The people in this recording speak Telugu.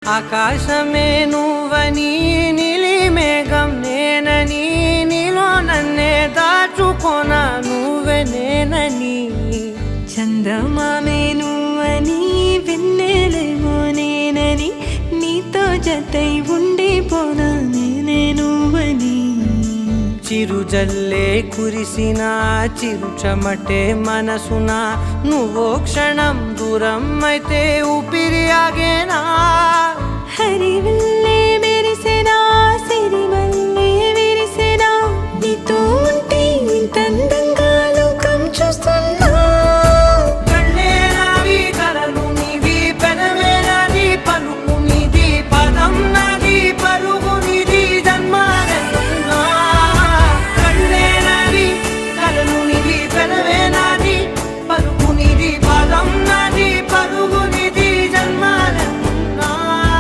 ఆకాశమే నువ్వని నీలి మేఘం నేనని నీలో నన్నే దాచుకోన నువ్వే నేనని చందమామే నువ్వని వెన్నెలేమో నేనని నీతో జతై ఉండిపోనా నేనే నువ్వని చిరుజల్లే కురిసిన చిరు చెమటే మనసున నువ్వో క్షణం దూరం అయితే ఊపిరి ఆగేనా